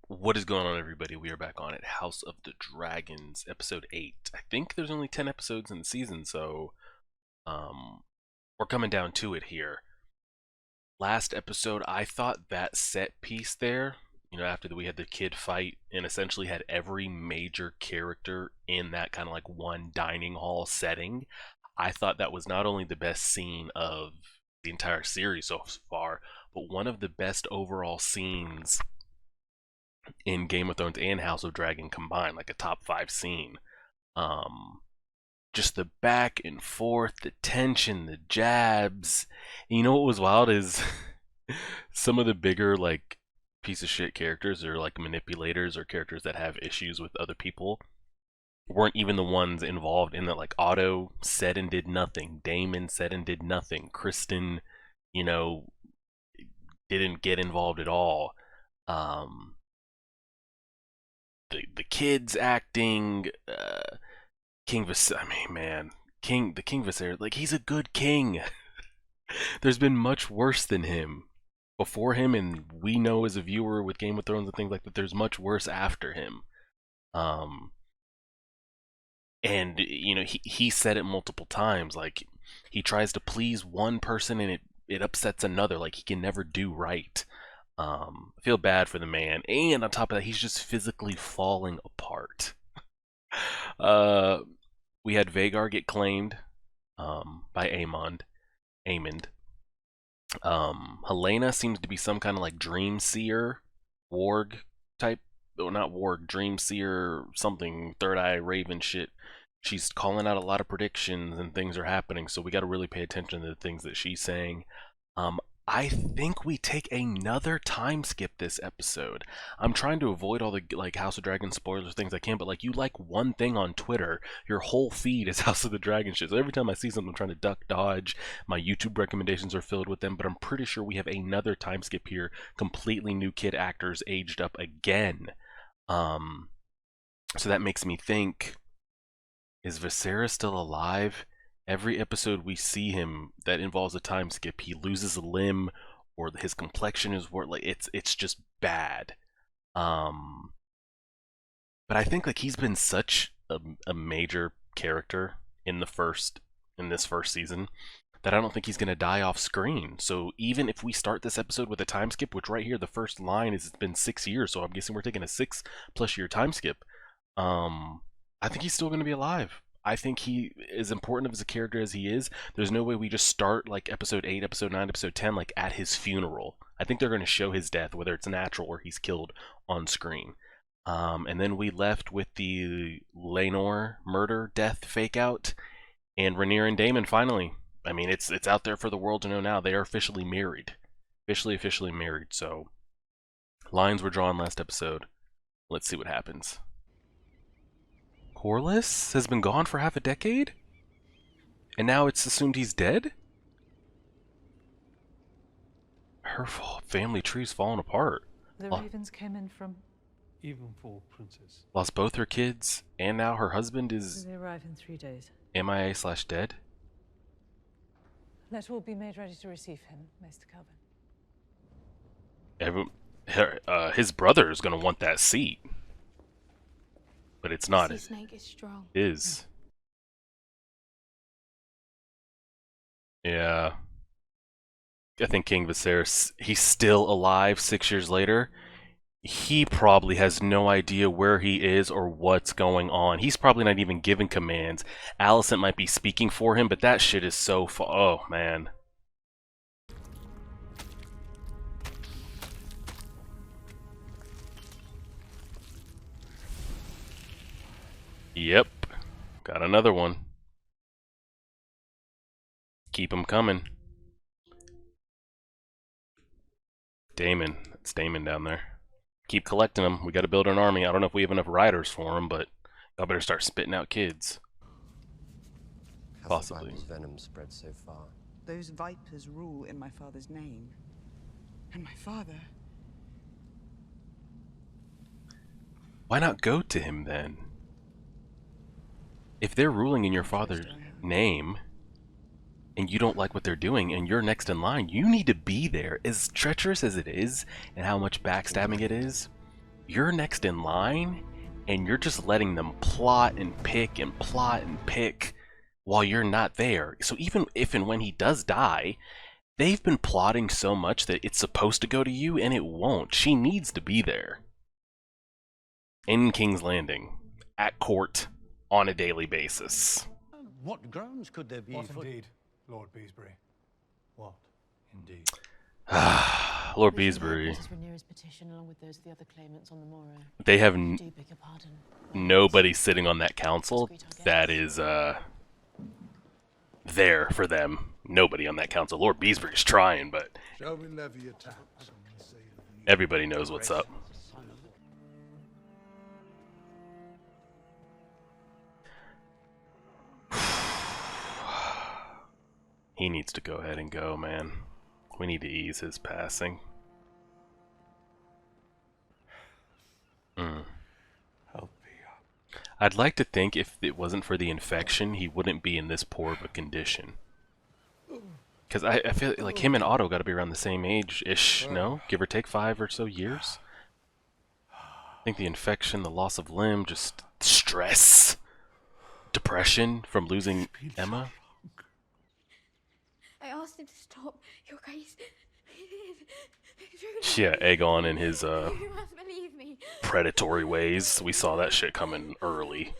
What is going on, everybody? We are back on it. House of the Dragons, episode 8. I think there's only 10 episodes in the season, so um, we're coming down to it here. Last episode, I thought that set piece there, after we had the kid fight and essentially had every major character in that kind of like one dining hall setting. I thought that was not only the best scene of the entire series so far, but one of the best overall scenes in Game of Thrones and House of Dragon combined, like a top 5 scene. Um, just the back and forth, the tension, the jabs. And you know what was wild is some of the bigger like piece of shit characters or like manipulators or characters that have issues with other people weren't even the ones involved in that. Like Otto said and did nothing. Daemon said and did nothing. Kristen, you know, didn't get involved at all. Um, the kids acting, King Viserys. I mean, man, the King Viserys, like he's a good king. There's been much worse than him before him, and we know as a viewer with Game of Thrones and things like that, there's much worse after him. Um, and he said it multiple times. Like he tries to please one person, and it upsets another. Like he can never do right. I feel bad for the man, and on top of that, he's just physically falling apart. Uh, we had Vagar get claimed by Aemond. Helena seems to be some kind of like dream seer, warg type, or not warg, dream seer, something, third eye raven shit. She's calling out a lot of predictions and things are happening, so we got to really pay attention to the things that she's saying. Um, I think we take another time skip this episode. I'm trying to avoid all the like House of Dragon spoilers things I can, but like you like one thing on Twitter, your whole feed is House of the Dragon shit. So every time I see something, I'm trying to duck dodge. My YouTube recommendations are filled with them, but I'm pretty sure we have another time skip here. Completely new kid actors aged up again. So that makes me think: is Viserys still alive? Every episode we see him that involves a time skip, he loses a limb or his complexion is worse. Like it's just bad. Um, but I think like he's been such a major character in this first season that I don't think he's gonna die off screen. So even if we start this episode with a time skip, which right here the first line is it's been 6 years, so I'm guessing we're taking a 6+ year time skip. I think he's still gonna be alive. I think he, as important as a character as he is, there's no way we just start like episode 8, episode 9, episode 10 like at his funeral. I think they're going to show his death, whether it's natural or he's killed on screen. And then we left with the Laenor murder death fake out, and Rhaenyra and Daemon finally. I mean, it's out there for the world to know now. They are officially married, officially married. So lines were drawn last episode. Let's see what happens. Corlys has been gone for half a decade? And now it's assumed he's dead? Her family tree's falling apart. The ravens came in from... Evenfall, Princess. Lost both her kids, and now her husband is They arrive in 3 days. MIA/dead? Let all be made ready to receive him, Maester His brother is going to want that seat. But it's not. Sea snake is strong. Is. Yeah. I think King Viserys, he's still alive 6 years later. He probably has no idea where he is or what's going on. He's probably not even giving commands. Alicent might be speaking for him, but that shit is so oh, man. Yep. Got another one. Keep him coming. Daemon. It's Daemon down there. Keep collecting them. We got to build an army. I don't know if we have enough riders for them, but I better start spitting out kids. Possibly. Has the venom spread so far? Those vipers rule in my father's name. And my father... Why not go to him then? If they're ruling in your father's name, and you don't like what they're doing, and you're next in line, you need to be there. As treacherous as it is, and how much backstabbing it is, you're next in line, and you're just letting them plot and pick and plot and pick while you're not there. So even if and when he does die, they've been plotting so much that it's supposed to go to you, and it won't. She needs to be there. In King's Landing, at court, on a daily basis. What grounds could there be What for... indeed, Lord Beesbury? What indeed? Lord Commission Beesbury. Mrs. Rhaenyra's petition along with those of the other claimants on the morrow. They have Do beg your pardon. nobody sitting on that council that is there for them. Nobody on that council. Lord Beesbury's trying, but Shall we levy a tax on the sale of the everybody knows what's up. He needs to go ahead and go, man. We need to ease his passing. Help me up. I'd like to think if it wasn't for the infection, he wouldn't be in this poor of a condition. Because I feel like him and Otto got to be around the same age-ish, no? Give or take 5 or so years? I think the infection, the loss of limb, just stress, depression from losing Emma. I asked him to stop, Your Grace. He did. Yeah, Aegon and his You must believe me. predatory ways. We saw that shit coming early.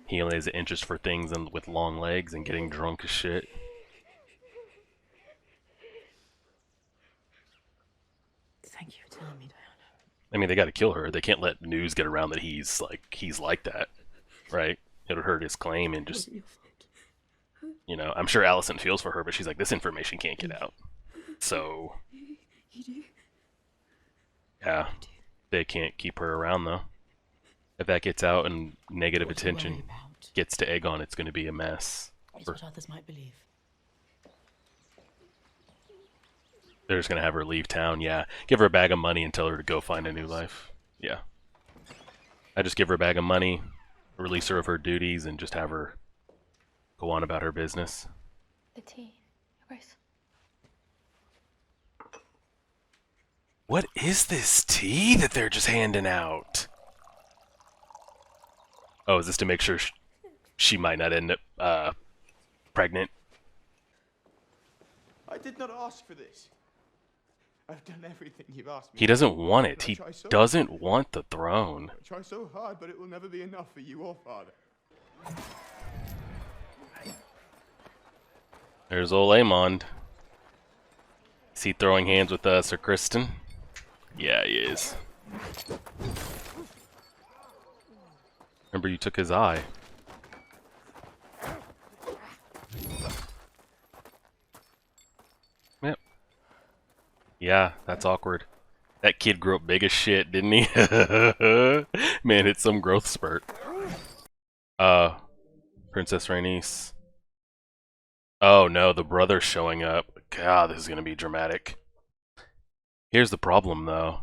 He only has an interest for things and with long legs and getting drunk as shit. Thank you for telling me, Diana. I mean, they got to kill her. They can't let news get around that he's like that, right? It would hurt his claim and just, you know, I'm sure Alicent feels for her, but she's like, this information can't get out. So, You do? yeah, they can't keep her around though. If that gets out and negative What do you attention worry about? gets to Aegon, it's going to be a mess. It's what others might believe. They're just going to have her leave town, yeah. Give her a bag of money and tell her to go find a new life. Yeah. I just give her a bag of money, release her of her duties, and just have her go on about her business. The tea, Your Grace. What is this tea that they're just handing out? Oh, is this to make sure she might not end up pregnant? I did not ask for this. I've done everything you've asked me. He doesn't want it. He doesn't want the throne. I try so hard, but it will never be enough for you or Father. There's old Aemond. Is he throwing hands with Sir Criston? Yeah, he is. Remember, you took his eye. Yep. Yeah, that's awkward. That kid grew up big as shit, didn't he? Man, it's some growth spurt. Princess Rhaenys. Oh no, the brother's showing up. God, this is gonna be dramatic. Here's the problem, though.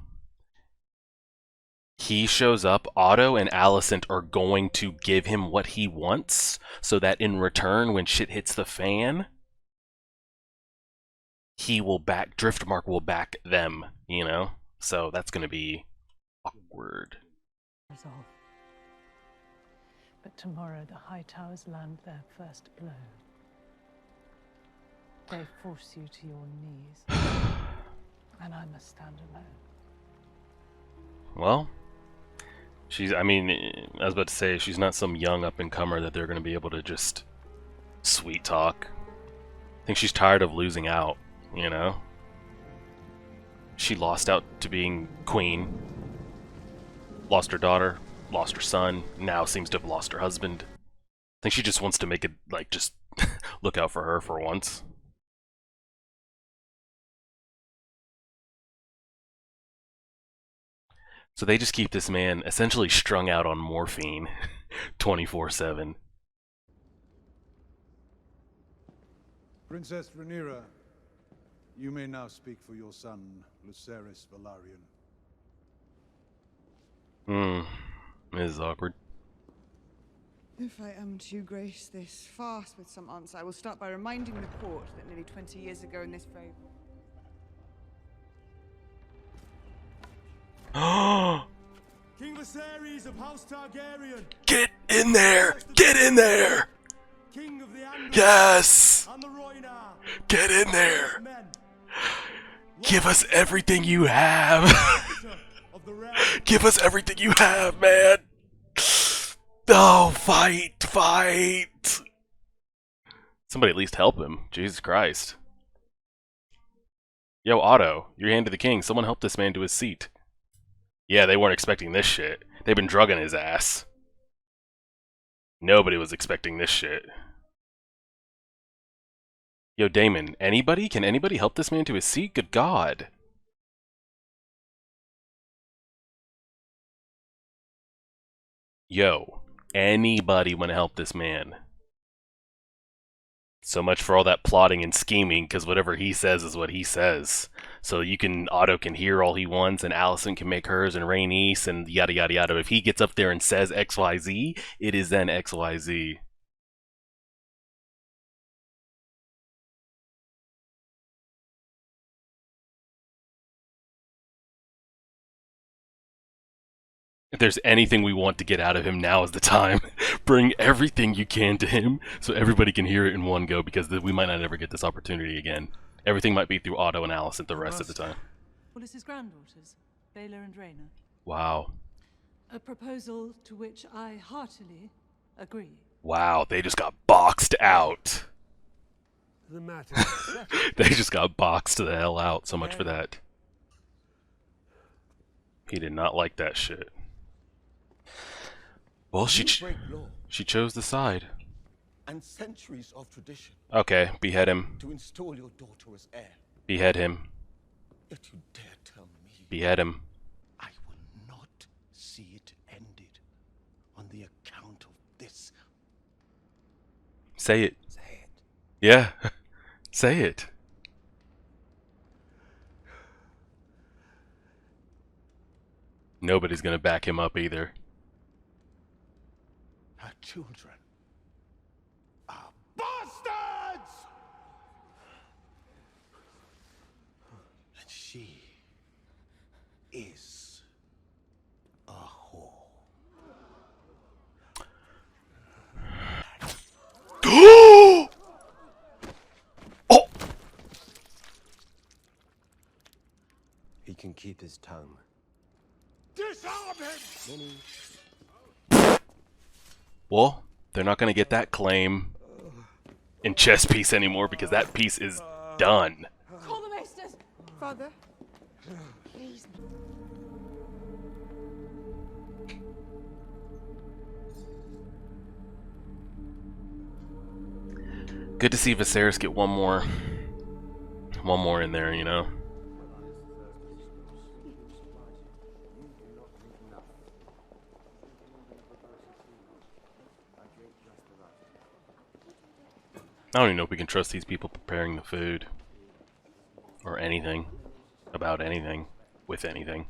He shows up, Otto and Alicent are going to give him what he wants, so that in return, when shit hits the fan, Driftmark will back them, you know? So that's gonna be awkward. Resolve. But tomorrow the High Towers land their first blow. They force you to your knees. And I must stand alone. Well, I was about to say, she's not some young up-and-comer that they're going to be able to just sweet talk. I think she's tired of losing out, you know? She lost out to being queen, lost her daughter, lost her son, now seems to have lost her husband. I think she just wants to make it, like, just look out for her for once. So they just keep this man essentially strung out on morphine 24/7. Princess Rhaenyra, you may now speak for your son, Lucerys Velaryon. This is awkward. If I am to grace this fast with some answer, I will start by reminding the court that nearly 20 years ago in this very... King Viserys of House Targaryen, Get in there! Get in there! King of the Andals Yes! and the Rhoynar, Get in there! men, Give us everything you have! of the realm. Give us everything you have, man! Oh, fight! Fight! Somebody at least help him. Jesus Christ. Yo, Otto, your hand to the king. Someone help this man to his seat. Yeah, they weren't expecting this shit. They've been drugging his ass. Nobody was expecting this shit. Yo, Damon, anybody? Can anybody help this man to his seat? Good God. Yo, anybody want to help this man? So much for all that plotting and scheming, because whatever he says is what he says. So Otto can hear all he wants, and Alicent can make hers, and Rhaenys, and yada yada yada. If he gets up there and says XYZ, it is then XYZ. If there's anything we want to get out of him, now is the time. Bring everything you can to him so everybody can hear it in one go, because we might not ever get this opportunity again. Everything might be through Otto and Alicent the rest of the time. Wallace's granddaughters, Baela and Rhaena. Wow. A proposal to which I heartily agree. Wow, they just got boxed out. The matter. They just got boxed the hell out. So much for that. He did not like that shit. Well, she chose the side. And centuries of tradition Okay, behead him. to install your daughter as heir. Behead him. Yet you dare tell me Behead him. I will not see it ended on the account of this. Say it. Say it. Yeah. Say it. Nobody's gonna back him up either. Her children are bastards! And she is a whore. Oh! He can keep his tongue. Disarm him! Well, they're not gonna get that claim in chess piece anymore, because that piece is done. Call the maesters! Father, please. Good to see Viserys get one more in there, you know. I don't even know if we can trust these people preparing the food. Or anything. About anything. With anything.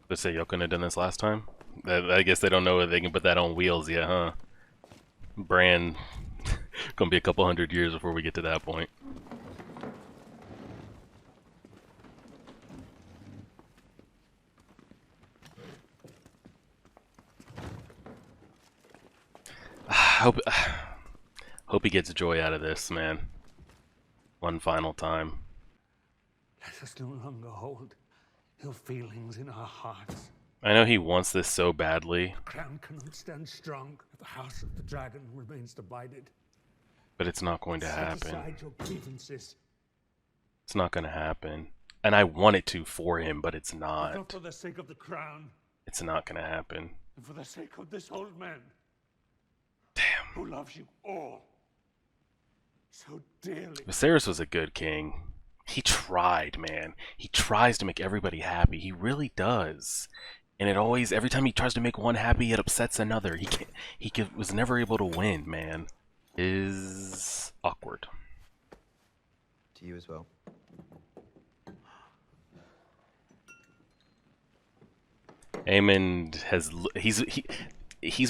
Let's say y'all couldn't have done this last time? I guess they don't know if they can put that on wheels yet, huh? Bran... gonna be a couple hundred years before we get to that point. Hope he gets joy out of this, man. One final time. Let us no longer hold ill feelings in our hearts. I know he wants this so badly. The crown cannot stand strong if the House of the Dragon remains divided. But it's not going to happen. Set aside your grievances. It's not going to happen. And I want it to for him, but it's not. Not for the sake of the crown. It's not going to happen. And for the sake of this old man. Damn. Who loves you all so dearly. Viserys was a good king. He tried, man. He tries to make everybody happy. He really does. And it always, every time he tries to make one happy, it upsets another. Was never able to win, man. Is awkward. To you as well. Aemond has he's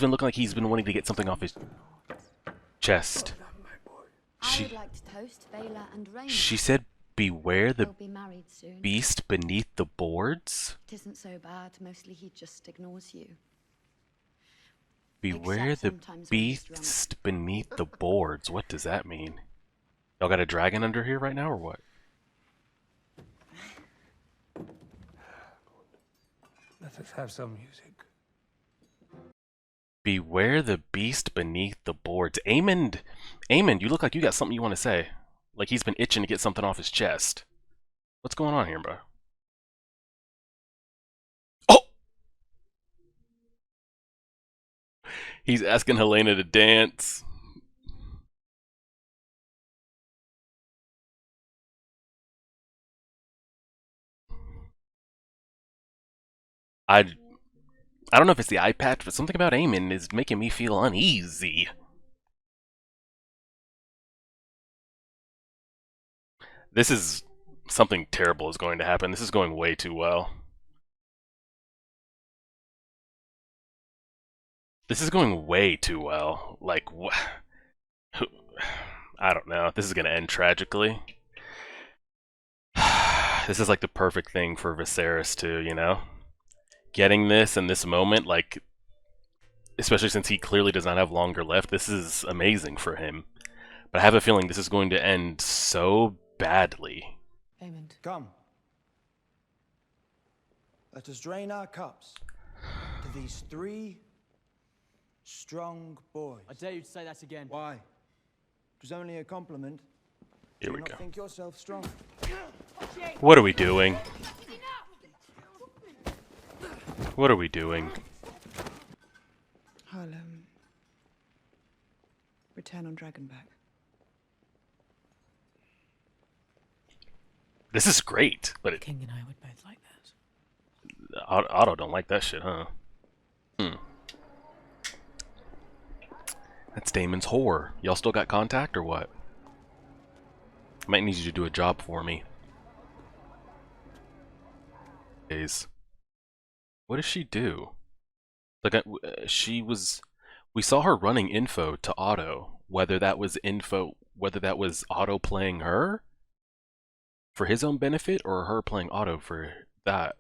been looking like he's been wanting to get something off his chest. I would like to toast Vela and Rain. She said, beware the They'll be married soon. beast beneath the boards? It isn't so bad. Mostly he just ignores you. Beware the sometimes when he's drunk. beast beneath the boards. What does that mean? Y'all got a dragon under here right now, or what? Let us have some music. Beware the beast beneath the boards. Aemond, you look like you got something you want to say. Like he's been itching to get something off his chest. What's going on here, bro? Oh! He's asking Helena to dance. I don't know if it's the eye patch, but something about Aemond is making me feel uneasy. This is... something terrible is going to happen. This is going way too well. This is going way too well. Like, I don't know. This is going to end tragically. This is like the perfect thing for Viserys too, you know? Getting this in this moment, like, especially since he clearly does not have longer left, this is amazing for him. But I have a feeling this is going to end so badly. Aemond. Come. Let us drain our cups to these 3 strong boys. I dare you to say that again. Why? It was only a compliment. Here Do we you go. not think yourself strong? What are we doing? What are we doing? I'll return on Dragonback. This is great, but it, King and I would both like that. Otto don't like that shit, huh? That's Daemon's whore. Y'all still got contact or what? I might need you to do a job for me. What does she do? Like, we saw her running info to Otto. Whether that was Otto playing her for his own benefit or her playing Otto for that.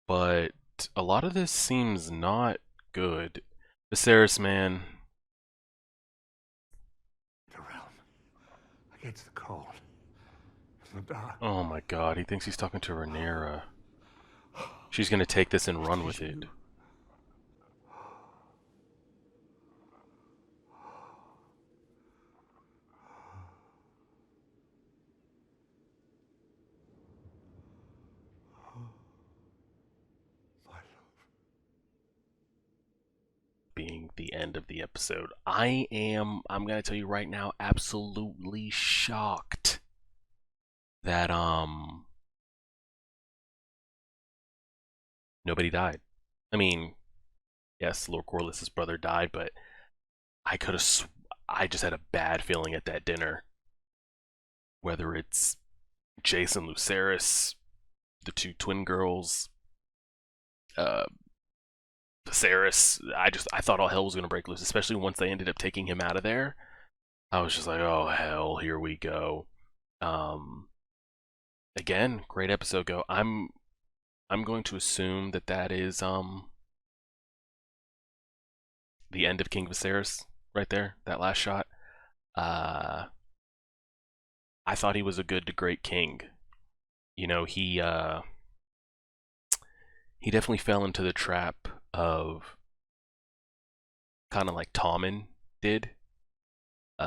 But a lot of this seems not good. Viserys, man. The realm against the cold, the dark. Oh my god, he thinks he's talking to Rhaenyra. She's gonna take this and run with it. Being the end of the episode. I'm gonna tell you right now, absolutely shocked that nobody died. I mean, yes, Lord Corlys's brother died, but I just had a bad feeling at that dinner. Whether it's Jason Lucerys, the 2 twin girls, Viserys, I thought all hell was gonna break loose, especially once they ended up taking him out of there. I was just like, oh hell, here we go. Again, great episode go. I'm going to assume that is the end of King Viserys right there, that last shot. I thought he was a good to great king. You know, he definitely fell into the trap of kind of like Tommen did. He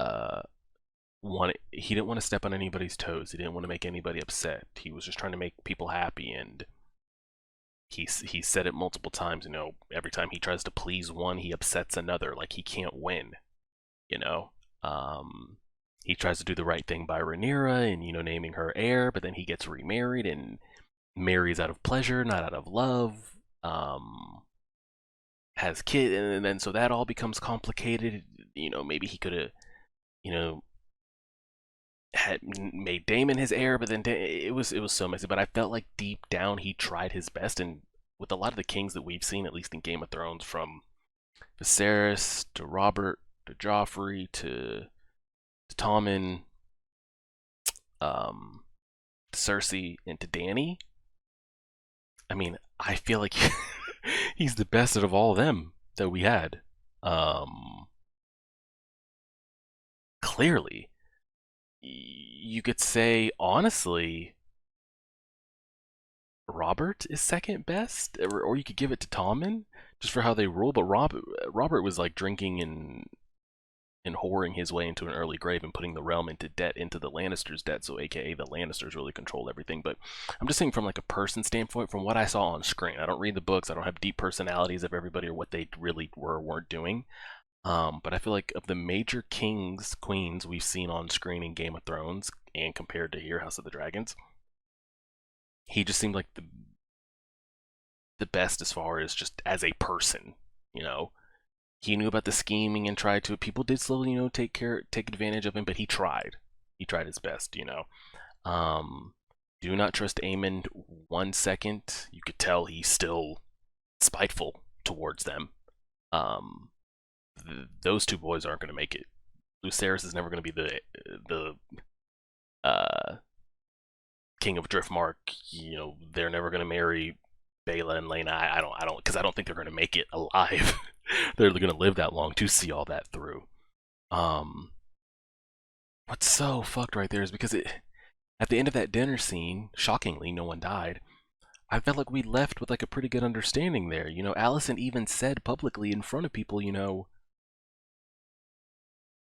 didn't want to step on anybody's toes. He didn't want to make anybody upset. He was just trying to make people happy, and he said it multiple times. You know, every time he tries to please one, he upsets another. Like, he can't win. You know, he tries to do the right thing by Rhaenyra and, you know, naming her heir, but then he gets remarried and marries out of pleasure, not out of love. Has kids, and then so that all becomes complicated. You know, maybe he could have, you know, had made Daemon his heir, but then it was so messy. But I felt like deep down he tried his best, and with a lot of the kings that we've seen, at least in Game of Thrones, from Viserys to Robert to Joffrey to Tommen, to Cersei, and to Dany. I mean, I feel like he's the best out of all of them that we had. Clearly, you could say, honestly, Robert is second best, or you could give it to Tommen just for how they rule. But Robert was like drinking and whoring his way into an early grave and putting the realm into debt, into the Lannisters' debt, so aka the Lannisters really control everything. But I'm just saying from like a person standpoint, from what I saw on screen. I don't read the books, I don't have deep personalities of everybody or what they really were or weren't doing. But I feel like of the major kings, queens we've seen on screen in Game of Thrones and compared to here, House of the Dragons, he just seemed like the best as far as just as a person, you know. He knew about the scheming and tried to. People did slowly, you know, take advantage of him, but he tried. He tried his best, you know. Do not trust Aemond 1 second. You could tell he's still spiteful towards them. Those two boys aren't going to make it. Lucerys is never going to be the king of Driftmark. You know, they're never going to marry Baela and Laena. I don't, because I don't think they're going to make it alive. They're going to live that long to see all that through. What's so fucked right there is because at the end of that dinner scene, shockingly, no one died. I felt like we left with like a pretty good understanding there. You know, Alicent even said publicly in front of people, you know,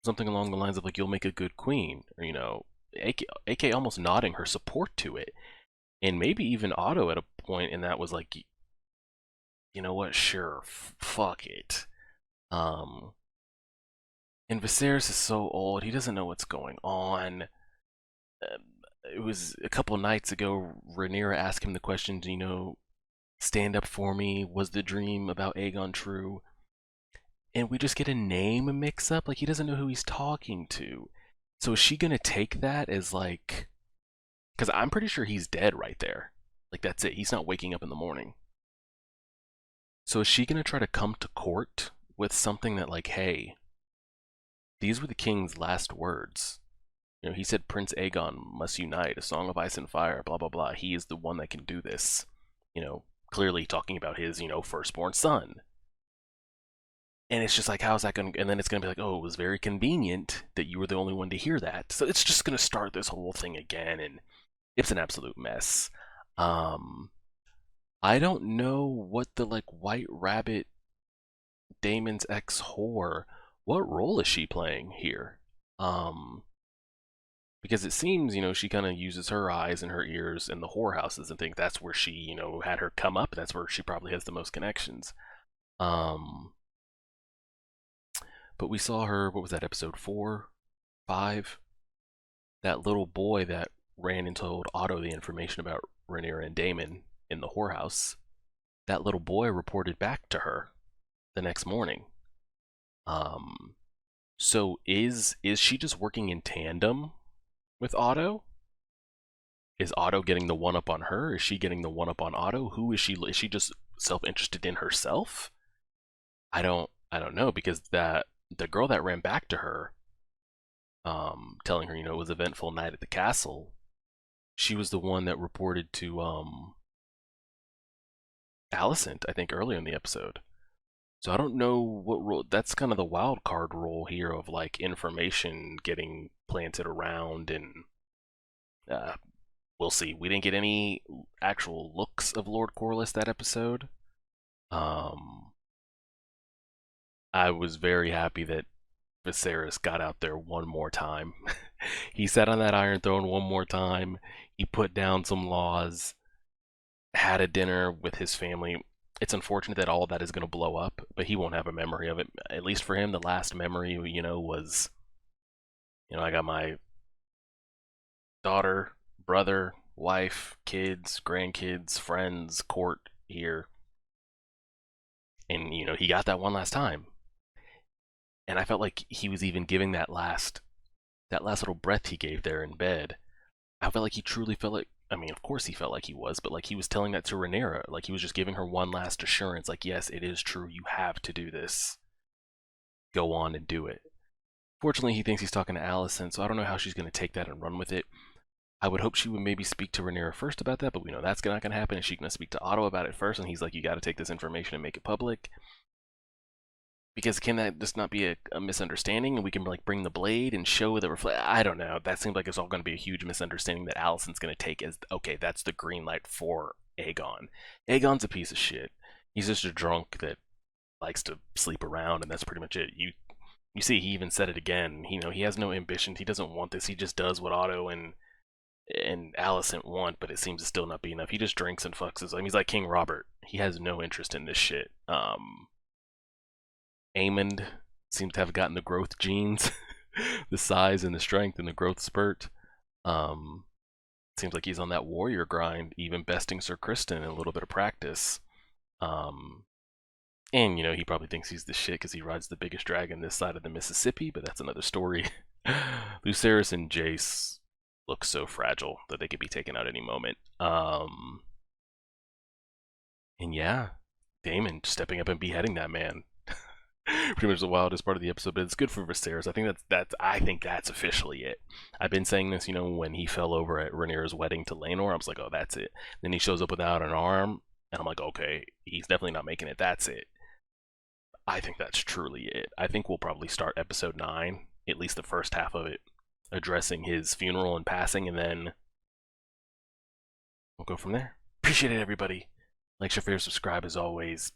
something along the lines of like, you'll make a good queen, or, you know, AK almost nodding her support to it. And maybe even Otto at a point in that was like, you know what, sure, fuck it. And Viserys is so old, he doesn't know what's going on. It was a couple nights ago, Rhaenyra asked him the question, you know, stand up for me, was the dream about Aegon true? And we just get a name mix up, like he doesn't know who he's talking to. So is she gonna take that as like, because I'm pretty sure he's dead right there. Like that's it, he's not waking up in the morning. So is she gonna try to come to court with something that like, hey, these were the king's last words. You know, he said Prince Aegon must unite, a song of ice and fire, blah, blah, blah. He is the one that can do this. You know, clearly talking about his, you know, firstborn son. And it's just like, how's that going to... And then it's going to be like, oh, it was very convenient that you were the only one to hear that. So it's just going to start this whole thing again, and it's an absolute mess. I don't know what the, like, White Rabbit, Daemon's ex-whore, what role is she playing here? Because it seems, you know, she kind of uses her eyes and her ears in the whorehouses and think that's where she, you know, had her come up. That's where she probably has the most connections. But we saw her, what was that, episode 4? 5? That little boy that ran and told Otto the information about Rhaenyra and Daemon in the whorehouse. That little boy reported back to her the next morning. So is she just working in tandem with Otto? Is Otto getting the one up on her? Is she getting the one up on Otto? Who is she? Is she just self-interested in herself? I don't know, because the girl that ran back to her, telling her, you know, it was an eventful night at the castle, she was the one that reported to Alicent, I think, earlier in the episode. So I don't know what role. That's kind of the wild card role here of like information getting planted around, and we'll see. We didn't get any actual looks of Lord Corlys that episode. I was very happy that Viserys got out there one more time. He sat on that Iron Throne one more time. He put down some laws, had a dinner with his family. It's unfortunate that all of that is going to blow up, but he won't have a memory of it. At least for him, the last memory, you know, was, you know, I got my daughter, brother, wife, kids, grandkids, friends, court here. And, you know, he got that one last time. And I felt like he was even giving that last little breath he gave there in bed. I felt like he truly felt like, I mean, of course he felt like he was, but like he was telling that to Rhaenyra, like he was just giving her one last assurance, like, yes, it is true, you have to do this. go on and do it. Fortunately, he thinks he's talking to Alicent, so I don't know how she's going to take that and run with it. I would hope she would maybe speak to Rhaenyra first about that, but we know that's not going to happen. Is she going to speak to Otto about it first? And he's like, you got to take this information and make it public. Because can that just not be a misunderstanding, and we can like bring the blade and show the reflect? I don't know. That seems like it's all going to be a huge misunderstanding that Alicent's going to take as, okay, that's the green light for Aegon. Aegon's a piece of shit. He's just a drunk that likes to sleep around, and that's pretty much it. You see, he even said it again. You know, he has no ambition. He doesn't want this. He just does what Otto and Alicent want, but it seems to still not be enough. He just drinks and fucks his. I mean, he's like King Robert. He has no interest in this shit. Aemond seems to have gotten the growth genes, the size and the strength and the growth spurt. Seems like he's on that warrior grind, even besting Sir Criston in a little bit of practice. And, you know, he probably thinks he's the shit because he rides the biggest dragon this side of the Mississippi, but that's another story. Lucerys and Jace look so fragile that they could be taken out any moment. And yeah, Daemon stepping up and beheading that man. Pretty much the wildest part of the episode, but it's good for Viserys. I think that's officially it. I've been saying this, you know, when he fell over at Rhaenyra's wedding to Laenor, I was like, oh, that's it. Then he shows up without an arm, and I'm like, okay, he's definitely not making it. That's it. I think that's truly it. I think we'll probably start episode 9, at least the first half of it, addressing his funeral and passing, and then we'll go from there. Appreciate it, everybody. Like, share, favorite, subscribe as always.